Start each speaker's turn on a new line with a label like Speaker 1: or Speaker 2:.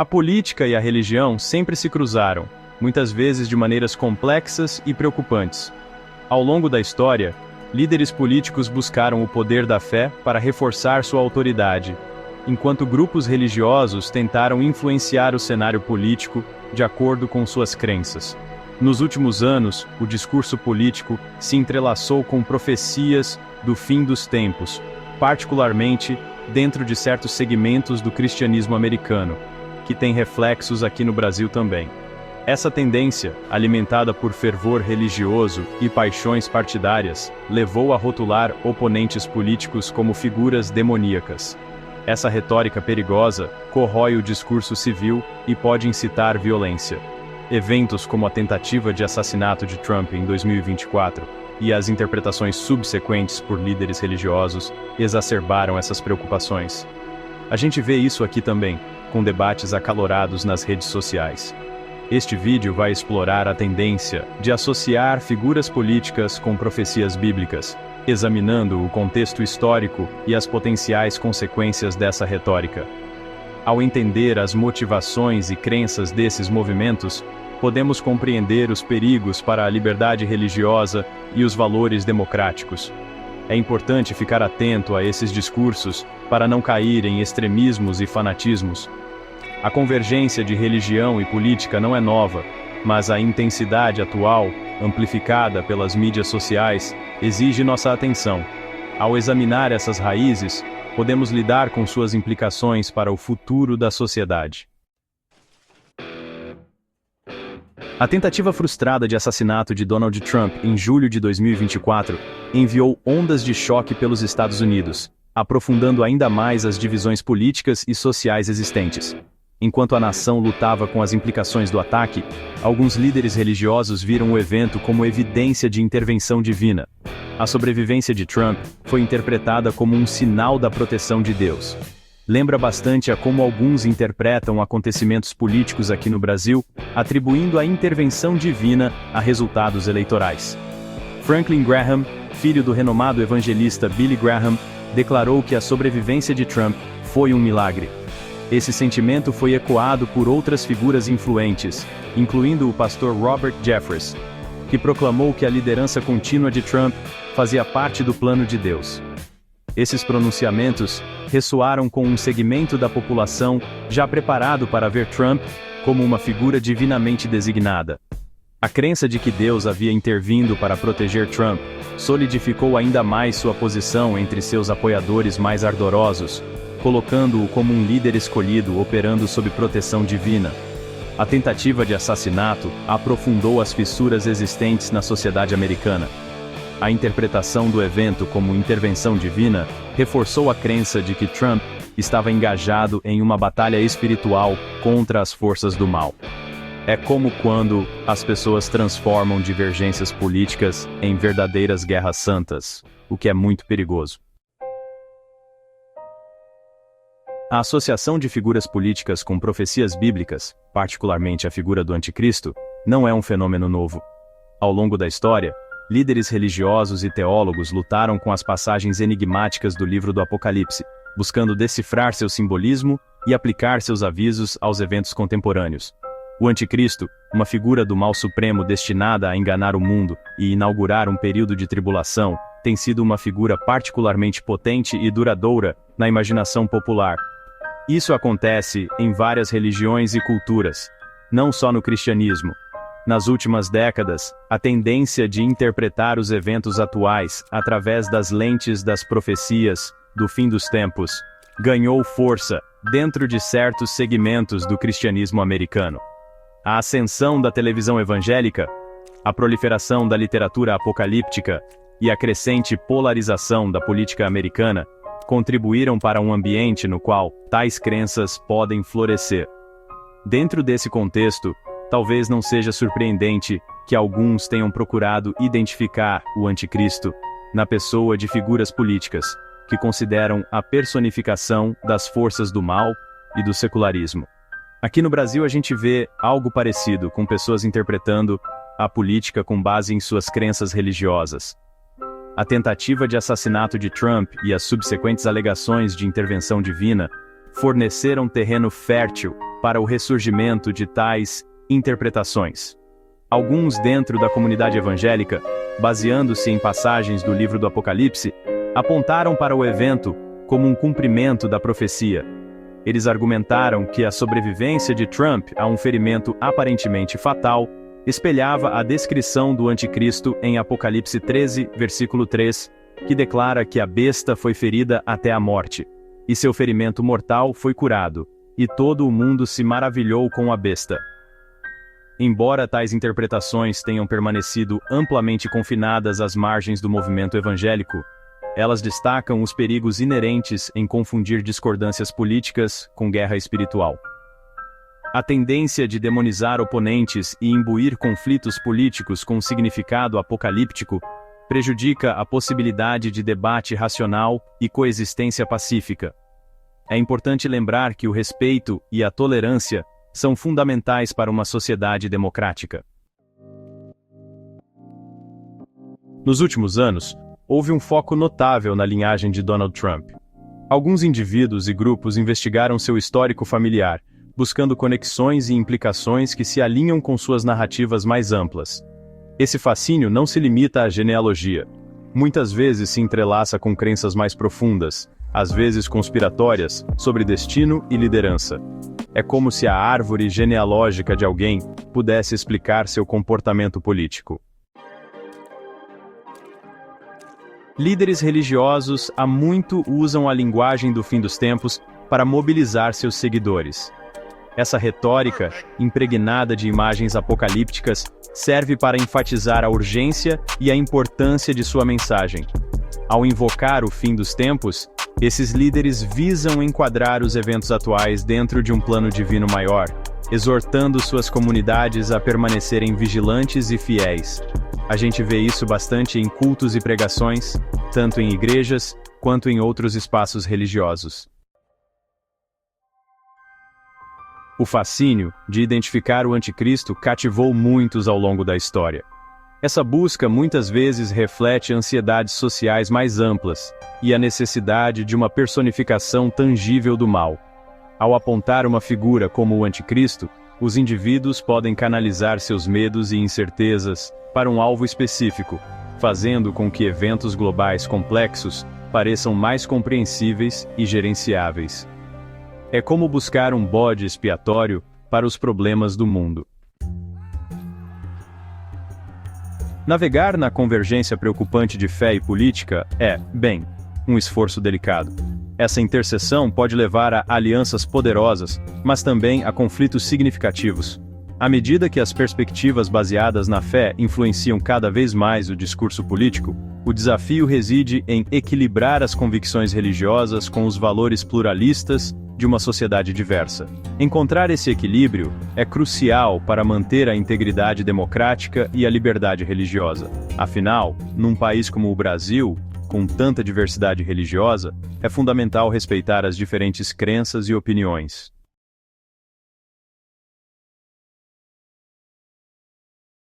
Speaker 1: A política e a religião sempre se cruzaram, muitas vezes de maneiras complexas e preocupantes. Ao longo da história, líderes políticos buscaram o poder da fé para reforçar sua autoridade, enquanto grupos religiosos tentaram influenciar o cenário político de acordo com suas crenças. Nos últimos anos, o discurso político se entrelaçou com profecias do fim dos tempos, particularmente dentro de certos segmentos do cristianismo americano, que tem reflexos aqui no Brasil também. Essa tendência, alimentada por fervor religioso e paixões partidárias, levou a rotular oponentes políticos como figuras demoníacas. Essa retórica perigosa corrói o discurso civil e pode incitar violência. Eventos como a tentativa de assassinato de Trump em 2024 e as interpretações subsequentes por líderes religiosos exacerbaram essas preocupações. A gente vê isso aqui também, com debates acalorados nas redes sociais. Este vídeo vai explorar a tendência de associar figuras políticas com profecias bíblicas, examinando o contexto histórico e as potenciais consequências dessa retórica. Ao entender as motivações e crenças desses movimentos, podemos compreender os perigos para a liberdade religiosa e os valores democráticos. É importante ficar atento a esses discursos para não cair em extremismos e fanatismos. A convergência de religião e política não é nova, mas a intensidade atual, amplificada pelas mídias sociais, exige nossa atenção. Ao examinar essas raízes, podemos lidar com suas implicações para o futuro da sociedade. A tentativa frustrada de assassinato de Donald Trump em julho de 2024 enviou ondas de choque pelos Estados Unidos, aprofundando ainda mais as divisões políticas e sociais existentes. Enquanto a nação lutava com as implicações do ataque, alguns líderes religiosos viram o evento como evidência de intervenção divina. A sobrevivência de Trump foi interpretada como um sinal da proteção de Deus. Lembra bastante a como alguns interpretam acontecimentos políticos aqui no Brasil, atribuindo a intervenção divina a resultados eleitorais. Franklin Graham, filho do renomado evangelista Billy Graham, declarou que a sobrevivência de Trump foi um milagre. Esse sentimento foi ecoado por outras figuras influentes, incluindo o pastor Robert Jeffress, que proclamou que a liderança contínua de Trump fazia parte do plano de Deus. Esses pronunciamentos ressoaram com um segmento da população já preparado para ver Trump como uma figura divinamente designada. A crença de que Deus havia intervindo para proteger Trump solidificou ainda mais sua posição entre seus apoiadores mais ardorosos, colocando-o como um líder escolhido operando sob proteção divina. A tentativa de assassinato aprofundou as fissuras existentes na sociedade americana. A interpretação do evento como intervenção divina reforçou a crença de que Trump estava engajado em uma batalha espiritual contra as forças do mal. É como quando as pessoas transformam divergências políticas em verdadeiras guerras santas, o que é muito perigoso. A associação de figuras políticas com profecias bíblicas, particularmente a figura do anticristo, não é um fenômeno novo. Ao longo da história, líderes religiosos e teólogos lutaram com as passagens enigmáticas do livro do Apocalipse, buscando decifrar seu simbolismo e aplicar seus avisos aos eventos contemporâneos. O anticristo, uma figura do mal supremo destinada a enganar o mundo e inaugurar um período de tribulação, tem sido uma figura particularmente potente e duradoura na imaginação popular. Isso acontece em várias religiões e culturas, não só no cristianismo. Nas últimas décadas, a tendência de interpretar os eventos atuais através das lentes das profecias do fim dos tempos ganhou força dentro de certos segmentos do cristianismo americano. A ascensão da televisão evangélica, a proliferação da literatura apocalíptica e a crescente polarização da política americana contribuíram para um ambiente no qual tais crenças podem florescer. Dentro desse contexto, talvez não seja surpreendente que alguns tenham procurado identificar o anticristo na pessoa de figuras políticas, que consideram a personificação das forças do mal e do secularismo. Aqui no Brasil a gente vê algo parecido, com pessoas interpretando a política com base em suas crenças religiosas. A tentativa de assassinato de Trump e as subsequentes alegações de intervenção divina forneceram terreno fértil para o ressurgimento de tais interpretações. Alguns dentro da comunidade evangélica, baseando-se em passagens do livro do Apocalipse, apontaram para o evento como um cumprimento da profecia. Eles argumentaram que a sobrevivência de Trump a um ferimento aparentemente fatal espelhava a descrição do anticristo em Apocalipse 13, versículo 3, que declara que a besta foi ferida até a morte, e seu ferimento mortal foi curado, e todo o mundo se maravilhou com a besta. Embora tais interpretações tenham permanecido amplamente confinadas às margens do movimento evangélico, elas destacam os perigos inerentes em confundir discordâncias políticas com guerra espiritual. A tendência de demonizar oponentes e imbuir conflitos políticos com significado apocalíptico prejudica a possibilidade de debate racional e coexistência pacífica. É importante lembrar que o respeito e a tolerância são fundamentais para uma sociedade democrática. Nos últimos anos, houve um foco notável na linhagem de Donald Trump. Alguns indivíduos e grupos investigaram seu histórico familiar, buscando conexões e implicações que se alinham com suas narrativas mais amplas. Esse fascínio não se limita à genealogia. Muitas vezes se entrelaça com crenças mais profundas, às vezes conspiratórias, sobre destino e liderança. É como se a árvore genealógica de alguém pudesse explicar seu comportamento político. Líderes religiosos há muito usam a linguagem do fim dos tempos para mobilizar seus seguidores. Essa retórica, impregnada de imagens apocalípticas, serve para enfatizar a urgência e a importância de sua mensagem. Ao invocar o fim dos tempos, esses líderes visam enquadrar os eventos atuais dentro de um plano divino maior, exortando suas comunidades a permanecerem vigilantes e fiéis. A gente vê isso bastante em cultos e pregações, tanto em igrejas quanto em outros espaços religiosos. O fascínio de identificar o anticristo cativou muitos ao longo da história. Essa busca muitas vezes reflete ansiedades sociais mais amplas e a necessidade de uma personificação tangível do mal. Ao apontar uma figura como o anticristo, os indivíduos podem canalizar seus medos e incertezas para um alvo específico, fazendo com que eventos globais complexos pareçam mais compreensíveis e gerenciáveis. É como buscar um bode expiatório para os problemas do mundo. Navegar na convergência preocupante de fé e política é, bem, um esforço delicado. Essa interseção pode levar a alianças poderosas, mas também a conflitos significativos. À medida que as perspectivas baseadas na fé influenciam cada vez mais o discurso político, o desafio reside em equilibrar as convicções religiosas com os valores pluralistas de uma sociedade diversa. Encontrar esse equilíbrio é crucial para manter a integridade democrática e a liberdade religiosa. Afinal, num país como o Brasil, com tanta diversidade religiosa, é fundamental respeitar as diferentes crenças e opiniões.